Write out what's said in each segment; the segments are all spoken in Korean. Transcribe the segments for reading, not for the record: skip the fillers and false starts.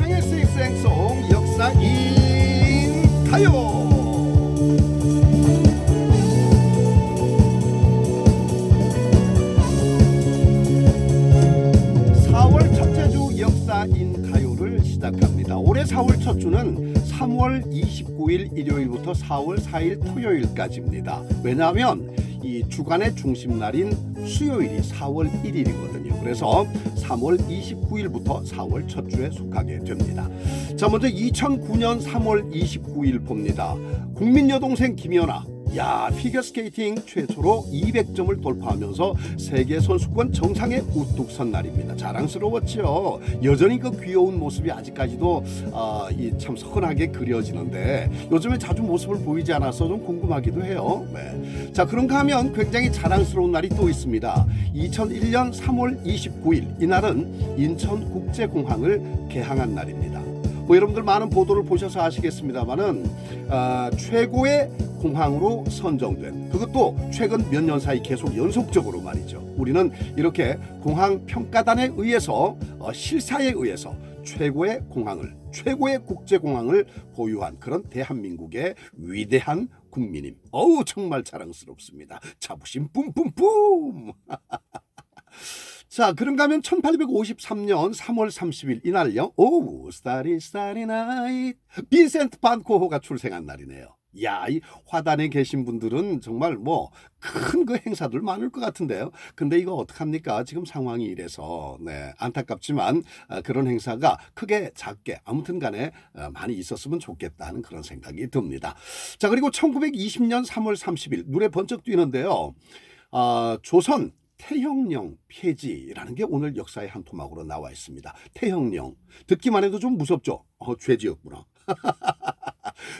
최정의 쌩쌩송 역사인 가요. 4월 첫째 주 역사인 가요를 시작합니다. 올해 4월 첫 주는 3월 29일 일요일부터 4월 4일 토요일까지입니다. 왜냐하면 이 주간의 중심날인 수요일이 4월 1일이거든요. 그래서 3월 29일부터 4월 첫 주에 속하게 됩니다. 자, 먼저 2009년 3월 29일 봅니다. 국민 여동생 김연아, 피겨스케이팅 최초로 200점을 돌파하면서 세계 선수권 정상에 우뚝 선 날입니다. 자랑스러웠죠. 여전히 그 귀여운 모습이 아직까지도 참 선하게 그려지는데 요즘에 자주 모습을 보이지 않아서 좀 궁금하기도 해요. 네. 자, 그런가 하면 굉장히 자랑스러운 날이 또 있습니다. 2001년 3월 29일 이날은 인천국제공항을 개항한 날입니다. 여러분들 많은 보도를 보셔서 아시겠습니다만은 최고의 공항으로 선정된, 그것도 최근 몇 년 사이 계속 연속적으로 말이죠. 우리는 이렇게 공항 평가단에 의해서 실사에 의해서 최고의 국제공항을 보유한 그런 대한민국의 위대한 국민임. 정말 자랑스럽습니다. 자부심 뿜뿜뿜. 자, 그런가 하면 1853년 3월 30일 이날요. Starry Starry Night, 빈센트 반 고흐가 출생한 날이네요. 이 화단에 계신 분들은 정말 큰 그 행사들 많을 것 같은데요. 근데 이거 어떡합니까? 지금 상황이 이래서 안타깝지만 그런 행사가 크게 작게 아무튼 간에 많이 있었으면 좋겠다는 그런 생각이 듭니다. 자, 그리고 1920년 3월 30일 눈에 번쩍 띄는데요. 조선 태형령 폐지라는 게 오늘 역사의 한 토막으로 나와 있습니다. 태형령 듣기만 해도 좀 무섭죠. 죄지었구나.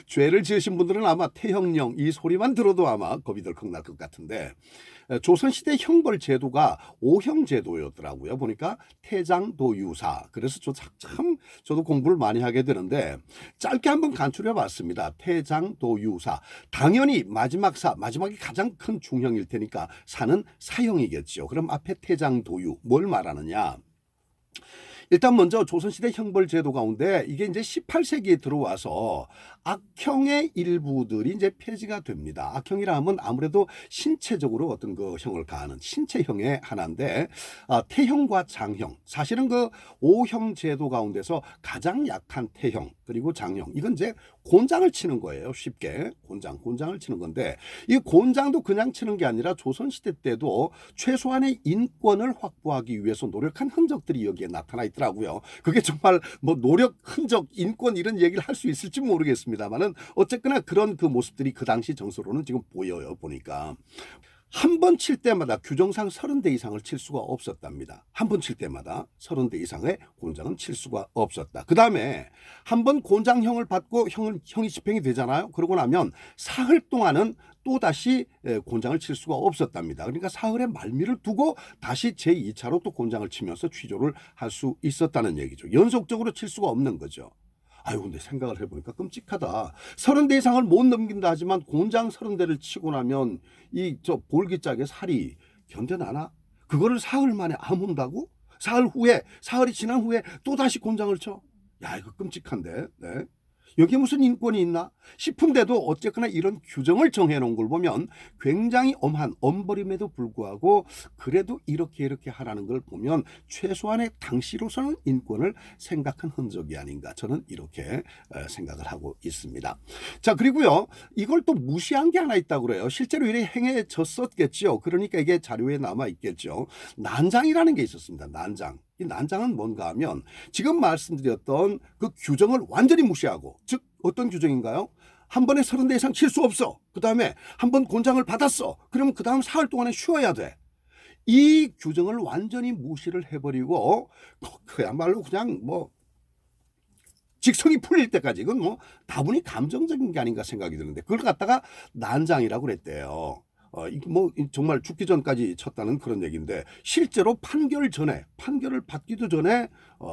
죄를 지으신 분들은 아마 태형령 이 소리만 들어도 아마 겁이 덜컥 날 것 같은데, 조선시대 형벌 제도가 오형 제도였더라고요. 보니까 태장도유사. 그래서 저도 공부를 많이 하게 되는데 짧게 한번 간추려 봤습니다. 태장도유사. 당연히 마지막이 가장 큰 중형일 테니까 사는 사형이겠죠. 그럼 앞에 태장도유 뭘 말하느냐? 일단 먼저 조선시대 형벌 제도 가운데 이게 이제 18세기에 들어와서 악형의 일부들이 이제 폐지가 됩니다. 악형이라 하면 아무래도 신체적으로 어떤 그 형을 가하는 신체형의 하나인데, 태형과 장형, 사실은 그 5형 제도 가운데서 가장 약한 태형 그리고 장형, 이건 이제 곤장을 치는 거예요. 쉽게 곤장을 치는 건데, 이 곤장도 그냥 치는 게 아니라 조선시대 때도 최소한의 인권을 확보하기 위해서 노력한 흔적들이 여기에 나타나 있더라고요. 그게 정말 노력, 흔적, 인권 이런 얘기를 할 수 있을지 모르겠습니다만은 어쨌거나 그런 그 모습들이 그 당시 정서로는 지금 보여요. 보니까 한 번 칠 때마다 규정상 30대 이상을 칠 수가 없었답니다. 한 번 칠 때마다 30대 이상의 곤장은 칠 수가 없었다. 그 다음에 한 번 곤장형을 받고 형이 집행이 되잖아요. 그러고 나면 사흘 동안은 또다시 곤장을 칠 수가 없었답니다. 그러니까 사흘의 말미를 두고 다시 제2차로 또 곤장을 치면서 취조를 할 수 있었다는 얘기죠. 연속적으로 칠 수가 없는 거죠. 근데 생각을 해보니까 끔찍하다. 30대 이상을 못 넘긴다 하지만 곤장 30대를 치고 나면 볼기짝의 살이 견뎌나나? 그거를 사흘 만에 아문다고? 사흘이 지난 후에 또 다시 곤장을 쳐? 이거 끔찍한데. 네. 여기에 무슨 인권이 있나 싶은데도 어쨌거나 이런 규정을 정해놓은 걸 보면 굉장히 엄한 엄벌임에도 불구하고 그래도 이렇게 하라는 걸 보면 최소한의 당시로서는 인권을 생각한 흔적이 아닌가, 저는 이렇게 생각을 하고 있습니다. 자, 그리고요, 이걸 또 무시한 게 하나 있다고 그래요. 실제로 이렇게 행해졌었겠죠. 그러니까 이게 자료에 남아 있겠죠. 난장이라는 게 있었습니다. 난장. 이 난장은 뭔가 하면 지금 말씀드렸던 그 규정을 완전히 무시하고, 즉 어떤 규정인가요? 한 번에 30대 이상 칠 수 없어. 그 다음에 한 번 곤장을 받았어. 그러면 그 다음 사흘 동안에 쉬어야 돼. 이 규정을 완전히 무시를 해버리고 그야말로 그냥 직성이 풀릴 때까지, 이건 다분히 감정적인 게 아닌가 생각이 드는데 그걸 갖다가 난장이라고 그랬대요. 정말 죽기 전까지 쳤다는 그런 얘기인데, 실제로 판결을 받기도 전에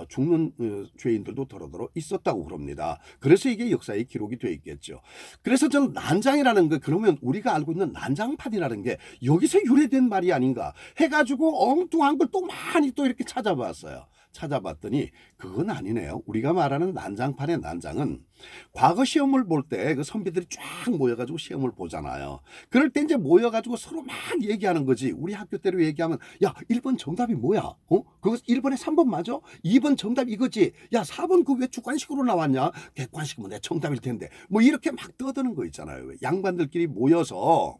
죽는 죄인들도 더러더러 있었다고 그럽니다. 그래서 이게 역사에 기록이 돼 있겠죠. 그래서 저는 난장이라는 거, 그러면 우리가 알고 있는 난장판이라는 게 여기서 유래된 말이 아닌가 해가지고 엉뚱한 걸 또 많이 또 이렇게 찾아봤어요. 찾아봤더니 그건 아니네요. 우리가 말하는 난장판의 난장은 과거 시험을 볼 때 그 선배들이 쫙 모여가지고 시험을 보잖아요. 그럴 때 이제 모여가지고 서로 막 얘기하는 거지. 우리 학교 때로 얘기하면 야 1번 정답이 뭐야? 그거 1번에 3번 맞아? 2번 정답 이거지? 야 4번 그 왜 주관식으로 나왔냐? 객관식이면 내 정답일 텐데. 뭐 이렇게 막 떠드는 거 있잖아요. 양반들끼리 모여서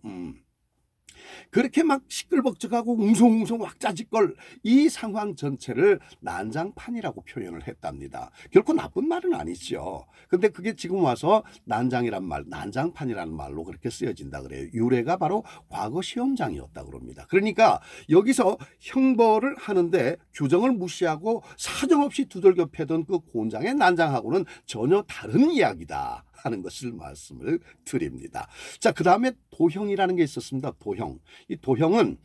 그렇게 막 시끌벅적하고 웅성웅성 왁자지껄 이 상황 전체를 난장판이라고 표현을 했답니다. 결코 나쁜 말은 아니죠. 근데 그게 지금 와서 난장이란 말, 난장판이라는 말로 그렇게 쓰여진다 그래요. 유래가 바로 과거 시험장이었다 그럽니다. 그러니까 여기서 형벌을 하는데 규정을 무시하고 사정없이 두들겨 패던 그 곤장의 난장하고는 전혀 다른 이야기다 하는 것을 말씀을 드립니다. 자, 그 다음에 도형이라는 게 있었습니다. 도형. 이 도형은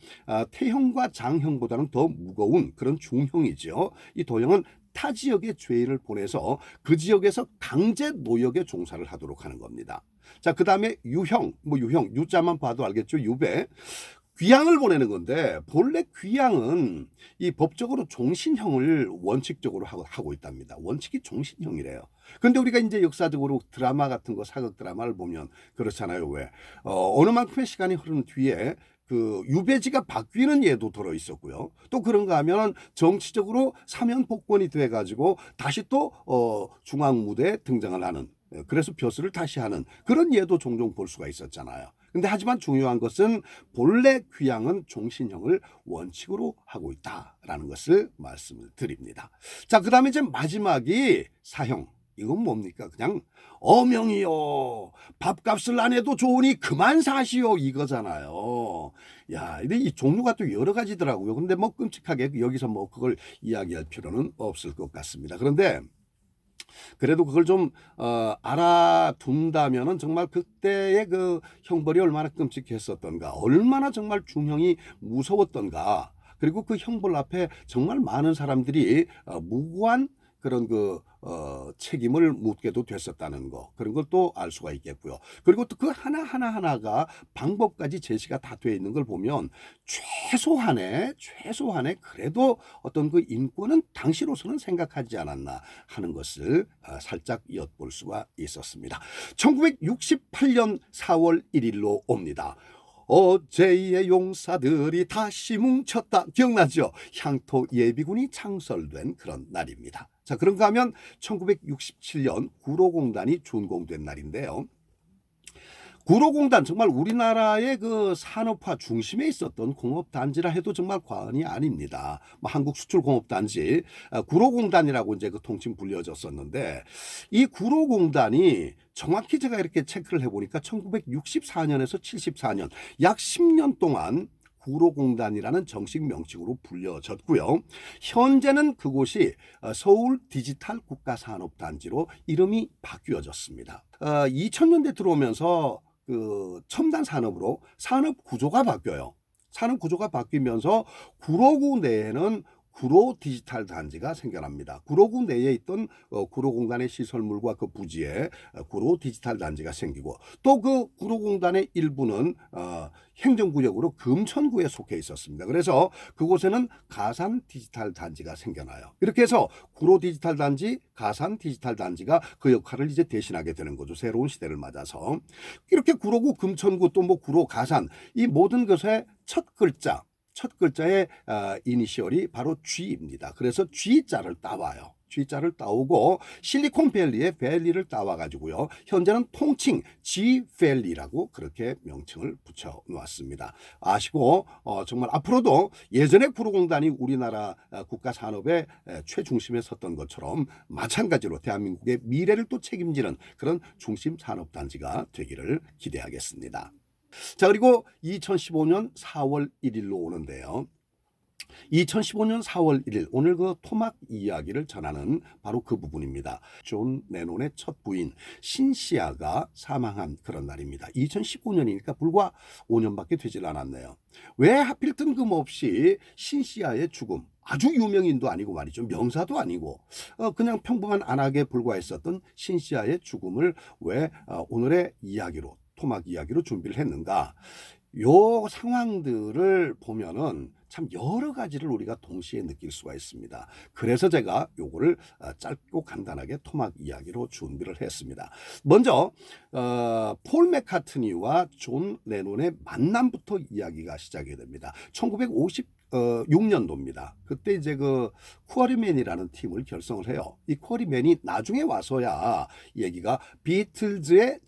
태형과 장형보다는 더 무거운 그런 중형이죠. 이 도형은 타 지역에 죄인을 보내서 그 지역에서 강제 노역에 종사를 하도록 하는 겁니다. 자, 그 다음에 유형, 유형, 유자만 봐도 알겠죠. 유배. 귀양을 보내는 건데 본래 귀양은 이 법적으로 종신형을 원칙적으로 하고 있답니다. 원칙이 종신형이래요. 근데 우리가 이제 역사적으로 드라마 같은 거 사극 드라마를 보면 그렇잖아요. 왜 어느 만큼의 시간이 흐른 뒤에 그 유배지가 바뀌는 예도 들어 있었고요. 또 그런가 하면 정치적으로 사면 복권이 돼 가지고 다시 또 중앙 무대에 등장을 하는, 그래서 벼슬을 다시 하는 그런 예도 종종 볼 수가 있었잖아요. 근데 하지만 중요한 것은 본래 귀양은 종신형을 원칙으로 하고 있다라는 것을 말씀을 드립니다. 자, 그 다음에 이제 마지막이 사형. 이건 뭡니까? 그냥 어명이요. 밥값을 안 해도 좋으니 그만 사시오 이거잖아요. 야, 근데 이 종류가 또 여러 가지더라고요. 근데 뭐 끔찍하게 여기서 뭐 그걸 이야기할 필요는 없을 것 같습니다. 그런데 그래도 그걸 좀 알아둔다면은 정말 그때의 그 형벌이 얼마나 끔찍했었던가, 얼마나 정말 중형이 무서웠던가, 그리고 그 형벌 앞에 정말 많은 사람들이 무고한 그런 그 책임을 묻게도 됐었다는 거, 그런 걸 또 알 수가 있겠고요. 그리고 또 그 하나하나가 방법까지 제시가 다 되어 있는 걸 보면 최소한의 그래도 어떤 그 인권은 당시로서는 생각하지 않았나 하는 것을 살짝 엿볼 수가 있었습니다. 1968년 4월 1일로 옵니다. 어제의 용사들이 다시 뭉쳤다. 기억나죠? 향토 예비군이 창설된 그런 날입니다. 자, 그런가 하면 1967년 구로공단이 준공된 날인데요. 구로공단 정말 우리나라의 그 산업화 중심에 있었던 공업단지라 해도 정말 과언이 아닙니다. 한국수출공업단지 구로공단이라고 이제 그 통칭 불려졌었는데, 이 구로공단이 정확히 제가 이렇게 체크를 해보니까 1964년에서 74년 약 10년 동안 구로공단이라는 정식 명칭으로 불려졌고요. 현재는 그곳이 서울 디지털 국가산업단지로 이름이 바뀌어졌습니다. 2000년대 들어오면서 그 첨단 산업으로 산업 구조가 바뀌어요. 산업 구조가 바뀌면서 구로구 내에는 구로 디지털 단지가 생겨납니다. 구로구 내에 있던 구로공단의 시설물과 그 부지에 구로 디지털 단지가 생기고, 또 그 구로공단의 일부는 행정구역으로 금천구에 속해 있었습니다. 그래서 그곳에는 가산 디지털 단지가 생겨나요. 이렇게 해서 구로 디지털 단지, 가산 디지털 단지가 그 역할을 이제 대신하게 되는 거죠. 새로운 시대를 맞아서. 이렇게 구로구, 금천구, 또 뭐 구로, 가산, 이 모든 것의 첫 글자의 이니셜이 바로 G입니다. 그래서 G자를 따와요. G자를 따오고 실리콘밸리의 밸리를 따와가지고요. 현재는 통칭 G밸리라고 그렇게 명칭을 붙여놓았습니다. 아시고 정말 앞으로도 예전에 구로공단이 우리나라 국가 산업의 최중심에 섰던 것처럼 마찬가지로 대한민국의 미래를 또 책임지는 그런 중심 산업단지가 되기를 기대하겠습니다. 자, 그리고 2015년 4월 1일로 오는데요. 2015년 4월 1일, 오늘 그 토막 이야기를 전하는 바로 그 부분입니다. 존 레논의 첫 부인 신시아가 사망한 그런 날입니다. 2015년이니까 불과 5년밖에 되질 않았네요. 왜 하필 뜬금없이 신시아의 죽음, 아주 유명인도 아니고 말이죠, 명사도 아니고 그냥 평범한 안악에 불과했었던 신시아의 죽음을 왜 오늘의 이야기로, 토막 이야기로 준비를 했는가? 요 상황들을 보면은 참 여러 가지를 우리가 동시에 느낄 수가 있습니다. 그래서 제가 요거를 짧고 간단하게 토막 이야기로 준비를 했습니다. 먼저 폴 맥카트니와 존 레논의 만남부터 이야기가 시작이 됩니다. 1956년도입니다. 그때 이제 그 쿼리맨이라는 팀을 결성을 해요. 이 쿼리맨이 나중에 와서야 얘기가 비틀즈의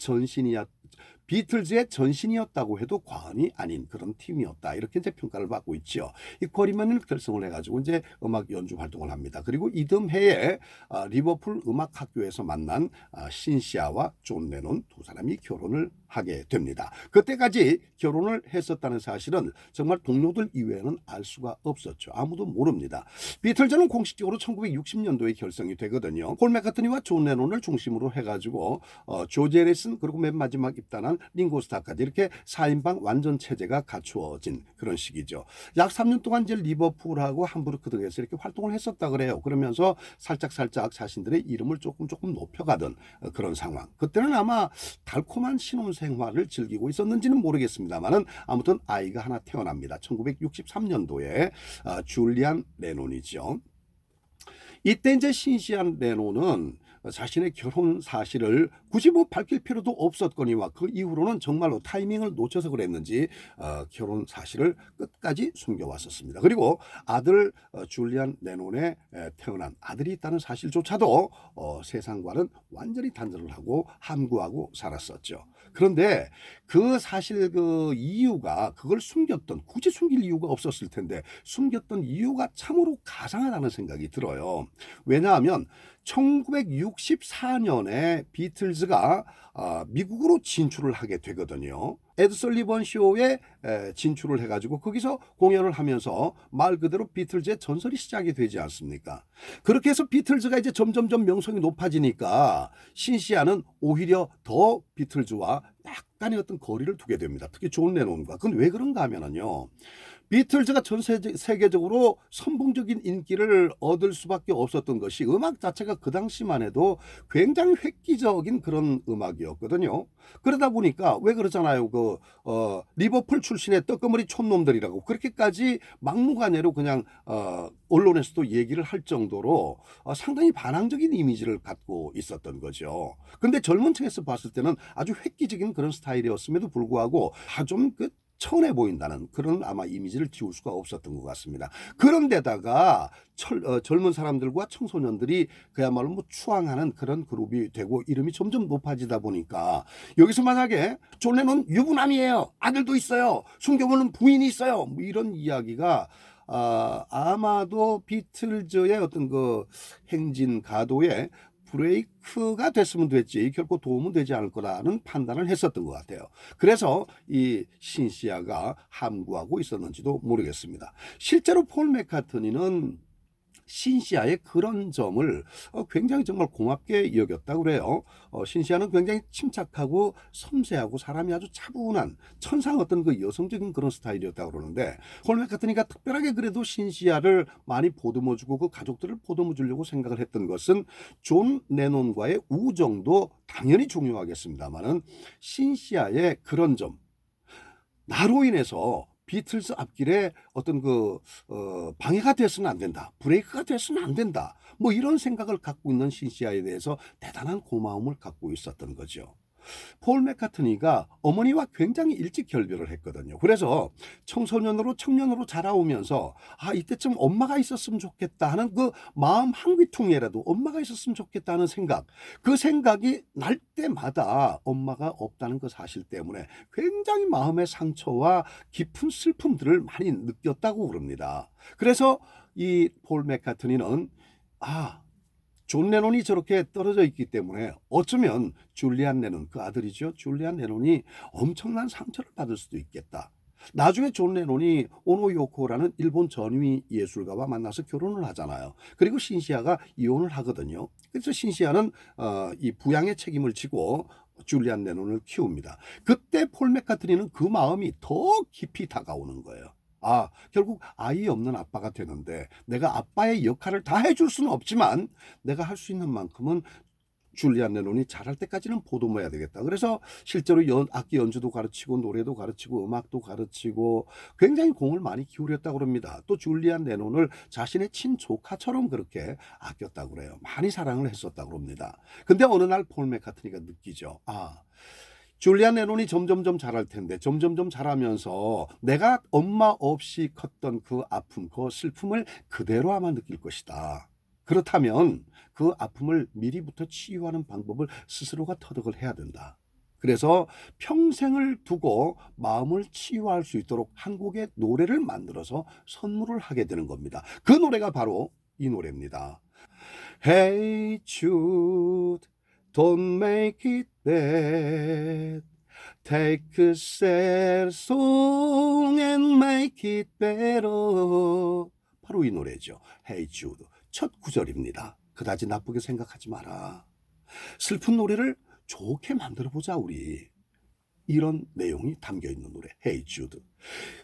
전신이었다고 해도 과언이 아닌 그런 팀이었다. 이렇게 이제 평가를 받고 있죠. 이 쿼리맨을 결성을 해가지고 이제 음악 연주 활동을 합니다. 그리고 이듬해에 리버풀 음악학교에서 만난 신시아와 존 레논 두 사람이 결혼을 하게 됩니다. 그때까지 결혼을 했었다는 사실은 정말 동료들 이외에는 알 수가 없었죠. 아무도 모릅니다. 비틀즈는 공식적으로 1960년도에 결성이 되거든요. 폴 맥카트니와 존 레논을 중심으로 해가지고 조지 해리슨 그리고 맨 마지막 입단한 링고 스타까지 이렇게 4인방 완전 체제가 갖추어진 그런 시기죠. 약 3년 동안 이제 리버풀하고 함부르크 등에서 이렇게 활동을 했었다 그래요. 그러면서 살짝 자신들의 이름을 조금 높여가던 그런 상황. 그때는 아마 달콤한 신혼생활을 즐기고 있었는지는 모르겠습니다만은 아무튼 아이가 하나 태어납니다. 1963년도에 줄리안 레논이죠. 이때 이제 신시안 레논은 자신의 결혼 사실을 굳이 밝힐 필요도 없었거니와 그 이후로는 정말로 타이밍을 놓쳐서 그랬는지 결혼 사실을 끝까지 숨겨왔었습니다. 그리고 아들 줄리안 레논에 태어난 아들이 있다는 사실조차도 세상과는 완전히 단절을 하고 함구하고 살았었죠. 그런데 그 사실 그 이유가 그걸 굳이 숨길 이유가 없었을 텐데 숨겼던 이유가 참으로 가상하다는 생각이 들어요. 왜냐하면 1964년에 비틀즈가 미국으로 진출을 하게 되거든요. 에드 설리번 쇼에 진출을 해가지고 거기서 공연을 하면서 말 그대로 비틀즈의 전설이 시작이 되지 않습니까? 그렇게 해서 비틀즈가 이제 점점점 명성이 높아지니까 신시아는 오히려 더 비틀즈와 약간의 어떤 거리를 두게 됩니다. 특히 존 레논과. 그건 왜 그런가 하면은요. 비틀즈가 전 세계적으로 선봉적인 인기를 얻을 수밖에 없었던 것이 음악 자체가 그 당시만 해도 굉장히 획기적인 그런 음악이었거든요. 그러다 보니까 왜 그러잖아요. 리버풀 출신의 떡거머리 촌놈들이라고 그렇게까지 막무가내로 그냥 언론에서도 얘기를 할 정도로 상당히 반항적인 이미지를 갖고 있었던 거죠. 근데 젊은 층에서 봤을 때는 아주 획기적인 그런 스타일이었음에도 불구하고 좀 천해 보인다는 그런 아마 이미지를 지울 수가 없었던 것 같습니다. 그런데다가 젊은 사람들과 청소년들이 그야말로 뭐 추앙하는 그런 그룹이 되고 이름이 점점 높아지다 보니까 여기서 만약에 존 레논 유부남이에요. 아들도 있어요. 숨겨보는 부인이 있어요. 뭐 이런 이야기가 아마도 비틀즈의 어떤 그 행진 가도에 브레이크가 됐으면 됐지 결코 도움은 되지 않을 거라는 판단을 했었던 것 같아요. 그래서 이 신시아가 함구하고 있었는지도 모르겠습니다. 실제로 폴 맥카트니는 신시아의 그런 점을 굉장히 정말 고맙게 여겼다고 그래요. 신시아는 굉장히 침착하고 섬세하고 사람이 아주 차분한 천상 어떤 그 여성적인 그런 스타일이었다고 그러는데 폴 맥카트니가 특별하게 그래도 신시아를 많이 보듬어주고 그 가족들을 보듬어주려고 생각을 했던 것은 존 레논과의 우정도 당연히 중요하겠습니다만은 신시아의 그런 점 나로 인해서 비틀즈 앞길에 어떤 방해가 됐으면 안 된다. 브레이크가 됐으면 안 된다. 뭐 이런 생각을 갖고 있는 신시아에 대해서 대단한 고마움을 갖고 있었던 거죠. 폴 맥카트니가 어머니와 굉장히 일찍 결별을 했거든요. 그래서 청년으로 자라오면서 이때쯤 엄마가 있었으면 좋겠다 하는 그 마음 한귀퉁이라도 엄마가 있었으면 좋겠다 하는 생각, 그 생각이 날 때마다 엄마가 없다는 그 사실 때문에 굉장히 마음의 상처와 깊은 슬픔들을 많이 느꼈다고 그럽니다. 그래서 이 폴 맥카트니는 존 레논이 저렇게 떨어져 있기 때문에 어쩌면 줄리안 레논, 그 아들이죠. 줄리안 레논이 엄청난 상처를 받을 수도 있겠다. 나중에 존 레논이 오노 요코라는 일본 전위 예술가와 만나서 결혼을 하잖아요. 그리고 신시아가 이혼을 하거든요. 그래서 신시아는 이 부양의 책임을 지고 줄리안 레논을 키웁니다. 그때 폴 맥카트니는 그 마음이 더 깊이 다가오는 거예요. 결국 아이 없는 아빠가 되는데 내가 아빠의 역할을 다 해줄 수는 없지만 내가 할 수 있는 만큼은 줄리안 레논이 잘할 때까지는 보듬어야 되겠다. 그래서 실제로 악기 연주도 가르치고 노래도 가르치고 음악도 가르치고 굉장히 공을 많이 기울였다고 그럽니다. 또 줄리안 레논을 자신의 친조카처럼 그렇게 아꼈다고 그래요. 많이 사랑을 했었다고 그럽니다. 근데 어느 날 폴 맥카트니가 느끼죠. 줄리안 레논이 점점점 잘할 텐데 점점점 잘하면서 내가 엄마 없이 컸던 그 아픔, 그 슬픔을 그대로 아마 느낄 것이다. 그렇다면 그 아픔을 미리부터 치유하는 방법을 스스로가 터득을 해야 된다. 그래서 평생을 두고 마음을 치유할 수 있도록 한 곡의 노래를 만들어서 선물을 하게 되는 겁니다. 그 노래가 바로 이 노래입니다. Hey Jude, don't make it bad. Take a sad song and make it better. 바로 이 노래죠. Hey Jude. 첫 구절입니다. 그다지 나쁘게 생각하지 마라. 슬픈 노래를 좋게 만들어보자 우리. 이런 내용이 담겨있는 노래 Hey Jude.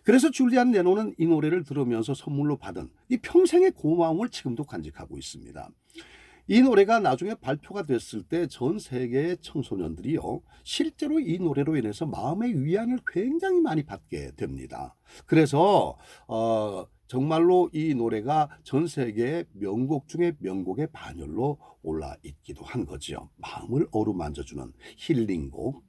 그래서 줄리안 레논은 이 노래를 들으면서 선물로 받은 이 평생의 고마움을 지금도 간직하고 있습니다. 이 노래가 나중에 발표가 됐을 때 전 세계의 청소년들이요 실제로 이 노래로 인해서 마음의 위안을 굉장히 많이 받게 됩니다. 그래서 정말로 이 노래가 전 세계의 명곡 중에 명곡의 반열로 올라 있기도 한 거죠. 마음을 어루만져주는 힐링곡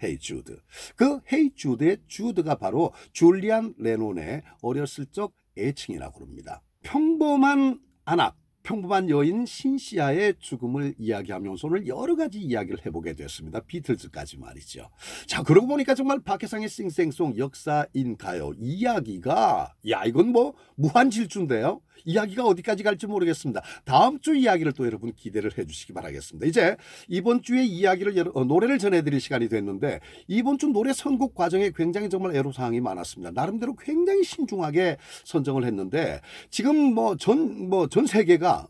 Hey Jude. 그 Hey Jude의 주드가 바로 줄리안 레논의 어렸을 적 애칭이라고 합니다. 평범한 안악, 평범한 여인 신시아의 죽음을 이야기하면서 오늘 여러 가지 이야기를 해보게 됐습니다. 비틀즈까지 말이죠. 자, 그러고 보니까 정말 박혜상의 싱생송 역사인 가요 이야기가 이건 뭐 무한질주인데요. 이야기가 어디까지 갈지 모르겠습니다. 다음 주 이야기를 또 여러분 기대를 해주시기 바라겠습니다. 이제 이번 주에 이야기를 노래를 전해드릴 시간이 됐는데 이번 주 노래 선곡 과정에 굉장히 정말 애로사항이 많았습니다. 나름대로 굉장히 신중하게 선정을 했는데 지금 전 세계가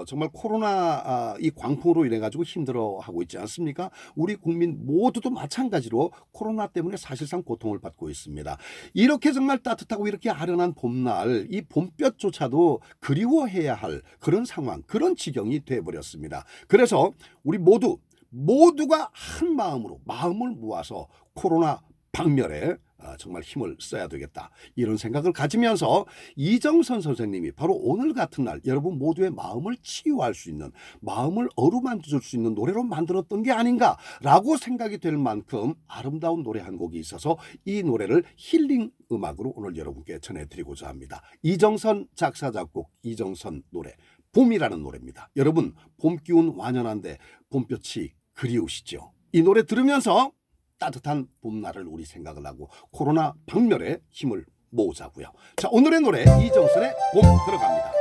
정말 코로나 이 광풍으로 인해 가지고 힘들어하고 있지 않습니까? 우리 국민 모두도 마찬가지로 코로나 때문에 사실상 고통을 받고 있습니다. 이렇게 정말 따뜻하고 이렇게 아련한 봄날 이 봄볕조차도 그리워해야 할 그런 상황, 그런 지경이 돼버렸습니다. 그래서 우리 모두가 한 마음으로 마음을 모아서 코로나 박멸에 정말 힘을 써야 되겠다 이런 생각을 가지면서 이정선 선생님이 바로 오늘 같은 날 여러분 모두의 마음을 치유할 수 있는 마음을 어루만져 줄 수 있는 노래로 만들었던 게 아닌가라고 생각이 될 만큼 아름다운 노래 한 곡이 있어서 이 노래를 힐링 음악으로 오늘 여러분께 전해드리고자 합니다. 이정선 작사 작곡 이정선 노래 봄이라는 노래입니다. 여러분 봄 기운 완연한데 봄볕이 그리우시죠? 이 노래 들으면서 따뜻한 봄날을 우리 생각을 하고 코로나 박멸에 힘을 모으자고요. 자, 오늘의 노래 이정선의 봄 들어갑니다.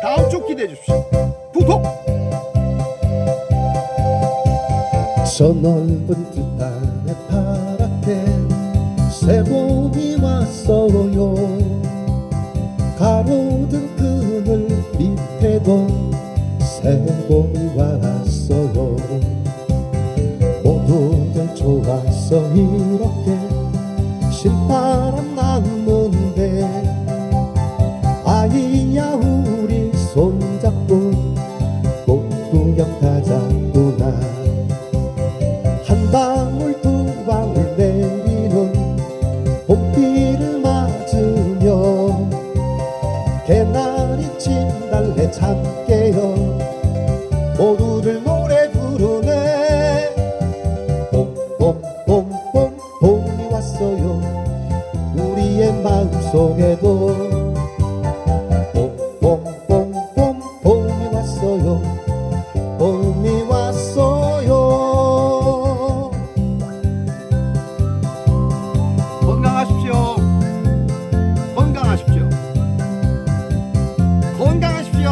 다음 주 기대해 주십시오. 구독! 저 넓은 들판의 파랗게 새봄이 왔어요. 가로등 그늘 밑에도 새봄이 왔어요. 모두들 좋았어 이렇게 신바람 났는데 아이야 우리 손잡고 꽃 구경 가자꾸나. 한 방울 두 방울 내리는 봄비를 맞으며 개나리 진달래 참깨요 모두들 노래 부르네. 봄봄봄봄 봄이 왔어요 우리의 마음속에도. 봄봄봄봄 봄이 왔어요 봄이 왔어요. 건강하십시오. 건강하십시오. 건강하십시오.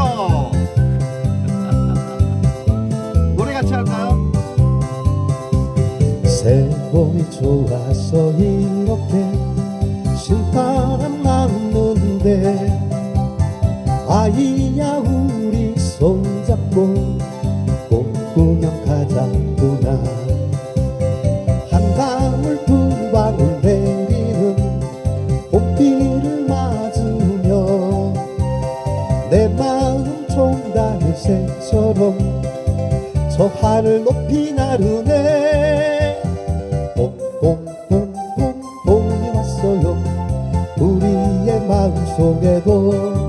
노래 같이 할까요? 새봄이 좋아서 이렇게 신바람 났는데 아이야 우리 손잡고 꽃 구경 가자꾸나. 한 방울 두 방울 내리는 봄비를 맞으며 내 마음 총달새 새처럼 저 하늘 높이 나르네. 봄봄봄봄 봄이 왔어요. 우리의 마음속에도